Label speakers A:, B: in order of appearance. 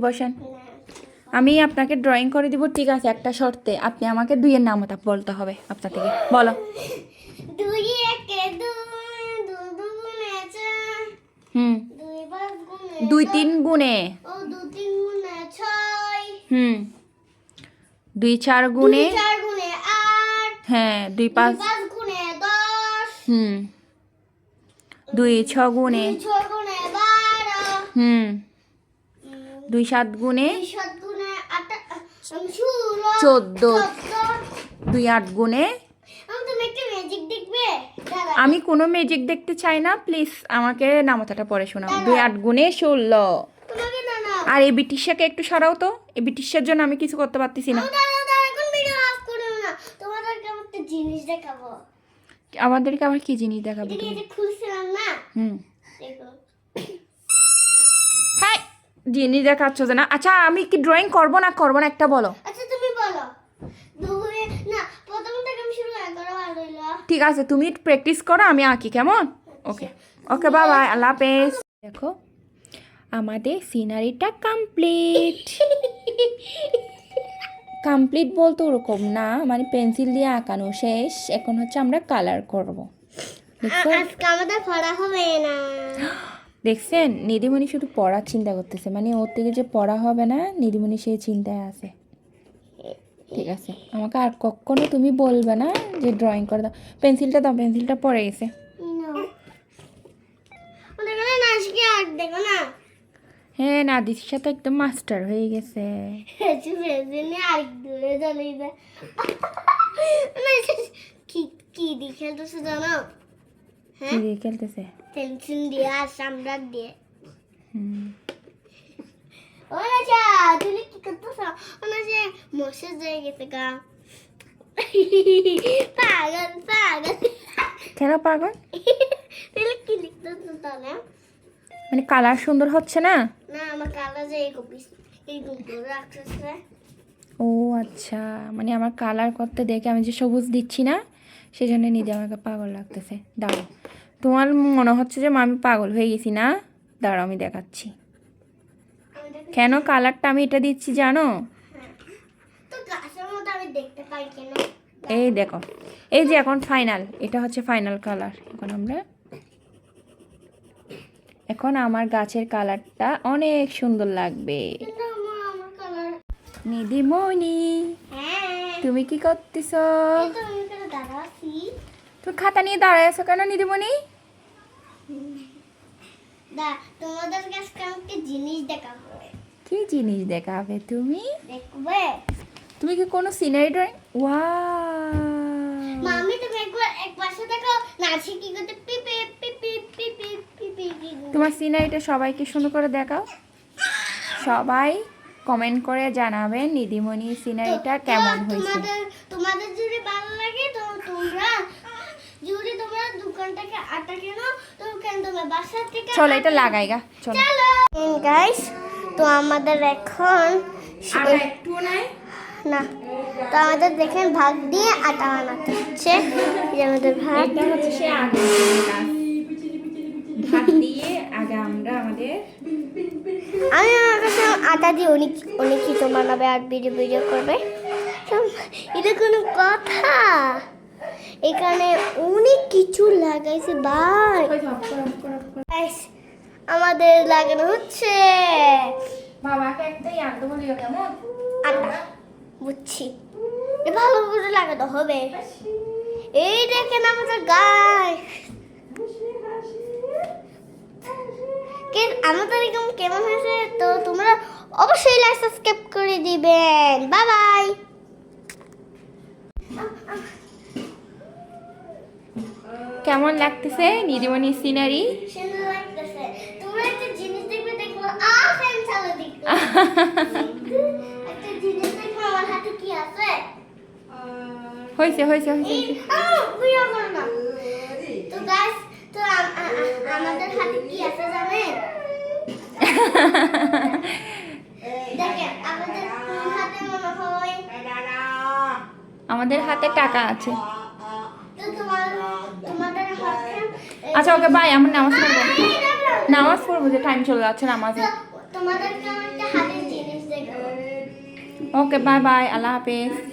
A: বসেন, আমি আপনাকে ড্রয়িং করে দিব, ঠিক আছে, একটা শর্তে। আপনি আমাকে 2 এর নামতা বলতে হবে আপনার থেকে, বলো।
B: 2 একে 2, 2 দুগুণে 4,
A: হুম,
B: 2 5 গুণে
A: 2 3 গুণে,
B: ও 2 3 গুণে 6,
A: হুম, 2 4
B: 2
A: গুণে,
B: 4 গুণে 8,
A: হ্যাঁ 2
B: 2
A: 5,
B: 5 গুণে 10,
A: হুম, 2 6 গুণে,
B: 2 6 গুণে 12,
A: হুম, 2 7 গুণে,
B: 2 7 গুণে 16,
A: 14, 2 8 গুণে।
B: তুমি একটা ম্যাজিক দেখবে? দাঁড়া।
A: আমি কোনো ম্যাজিক দেখতে চাই না, প্লিজ আমাকে নামতাটা পড়ে শোনাও। 2 8 গুণে 16।
B: তোমাকে দাঁড়াও।
A: আর এই ব্রিটিশাকে একটু সরাও তো, এই ব্রিটিশের জন্য আমি কিছু করতে পারতেছি না।
B: দাঁড়াও দাঁড়াও, এখন ভিডিও অফ করো না। তোমাদেরকে আমি একটা জিনিস দেখাবো।
A: আমাদেরকে আবার কি জিনিস দেখাবে
B: এদিকে
A: তুমি?
B: এটা খুলছিলাম না,
A: হুম,
B: দেখো।
A: হ্যাঁ, জিনিস দেখাচ্ছ যে না। আচ্ছা, আমি কি ড্রয়িং করব না একটা বলো।
B: আচ্ছা তুমি বলো। দুই না, প্রথম থেকে আমি শুরু করো, ভালো হইলো।
A: ঠিক আছে, তুমি প্র্যাকটিস করো, আমি আঁকি, কেমন? ওকে ওকে, বাই বাই, আল্লাহ হাফেজ। দেখো, আমাদের সিনারিটা কমপ্লিট। কমপ্লিট বলতে ওরকম না, মানে পেন্সিল দিয়ে আঁকানো শেষ, এখন হচ্ছে আমরা কালার করব। দেখছো?
B: আজকে আমাদের পড়া হবে না।
A: দেখছেন, নিধিমণি শুধু পড়ার চিন্তা করতেছে, মানে ওর থেকে যে পড়া হবে না, নিধিমণি সেই চিন্তায় আছে। ঠিক আছে, আমাকে আর কখনো তুমি বলবে না যে ড্রয়িং করে দাও। পেন্সিলটা দাও, পেন্সিলটা পড়ে গেছে।
B: ওদের কাছে না আজকে আর দেখো না।
A: হ্যাঁ, নাদির সাথে একদম মাস্টার হয়ে গেছে।
B: পেন্সিল আর দূরে চলে যায়। কি কি দিয়ে খেলতেছে জানো?
A: কি দিয়ে খেলতেছে?
B: পেন্সিল দিয়ে আর সামরা দিয়ে।
A: হুম,
B: ওরা যা, তুমি কি করতেছ? ওরা যে মশা হয়ে গেছে গা। পাগল পাগল।
A: কেন পাগল?
B: তাহলে কি লিখতেছ তাহলে?
A: মানে কালার সুন্দর হচ্ছে না?
B: না, আমার কালা যে এই গুলো রাখতেছে।
A: ও আচ্ছা, মানে আমার কালার করতে দেখে আমি যে সবুজ দিচ্ছি না, সেজন্য নিজে আমাকে পাগল লাগতেছে। দাঁড়াও, তোমার মনে হচ্ছে যে আমি পাগল হয়ে গেছি না? দাঁড়াও, আমি দেখাচ্ছি কেন কালারটা আমি এটা দিচ্ছি জানো?
B: তো গাছের মধ্যে আমি দেখতে পাই কেন?
A: এই দেখো, এই যে এখন ফাইনাল, এটা হচ্ছে ফাইনাল কালার। এখন আমার গাছের কালারটা অনেক সুন্দর লাগবে।
B: কিন্তু আমার কালার।
A: নিধিমণি,
B: হ্যাঁ,
A: তুমি কি করতেছ?
B: এই তো আমি এখানে দাঁড়াচ্ছি।
A: তুমি খাতা নিয়ে দাঁড়ায় আছো কেন নিধিমণি?
B: তোমাদের কাছে আমাকে জিনিস দেখাবো।
A: কি জিনিস দেখাবে তুমি?
B: দেখবে?
A: তুমি কি কোনো সিনারি ড্রয়িং?
B: মামি তুমি একবার এক পাশে দেখো, নাচি কি করতে পিপি পিপি পিপি পিপি পিপি।
A: তোমার সিনারিটা সবাইকে সুন্দর করে দেখাও। সবাই কমেন্ট করে জানাবেন নিধিমণি সিনারিটা কেমন হয়েছে।
B: তোমাদের যদি ভালো লাগে তো তোমরা যদি তোমরা দোকান থেকে আটা কেনো, তো কেন তোমরা বাসা থেকে
A: চলো এটা লাগাই গা, চলো।
B: চলো গাইস, তো আমাদের এখন
A: একটু নাই
B: না, তো আমাদের দেখেন ভাগ দিয়ে আটা বানাতে হচ্ছে। এই যে আমাদের ভাগ।
A: এটা হচ্ছে সে আগে ভাত দিয়ে আগে আমরা আমাদের
B: আমি আমার কাছে আটা দিয়ে অনেক অনেক কিছু বানাবে আর ভিডিও ভিডিও করবে। তো এটা কোনো কথা? এখানে অনেক কিছু লাগাইছে ভাই। Guys, আমাদের লাগানো হচ্ছে
A: বাবাকে একটাই আনতে বলিও কেমন?
B: আটা। বুঝছি, এটা ভালো করে লাগাতে হবে। এই দেখেন আমাদের গাছ। আমাদের কেমন হয়েছে তো তোমরা অবশ্যই লাইক সাবস্ক্রাইব করে দিবেন। Bye bye.
A: কেমন লাগতেছে নিধিমণি সিনারি?
B: সুন্দর লাগতেছে। তোমরা একটা জিনিস দেখবে, দেখবো ফ্যান চালু দেখবে। একটা জিনিস দেখবো আমার হাতে কি আছে।
A: হয়েছে হয়েছে হয়েছে।
B: ভিডিও করো না। তো গাইস, তো আমাদের হাতে কি আছে জানেন? দেখেন আমাদের হাতে মনে হয়
A: আমাদের হাতে টাকা আছে।
B: তো তোমাদের হাতে
A: আচ্ছা ওকে বাই, আমরা নামাজ পড়বো। নামাজ পড়বো, যে টাইম চলে যাচ্ছে নামাজে।
B: তোমাদের হাতে
A: ওকে বাই বাই, আল্লাহ হাফেজ।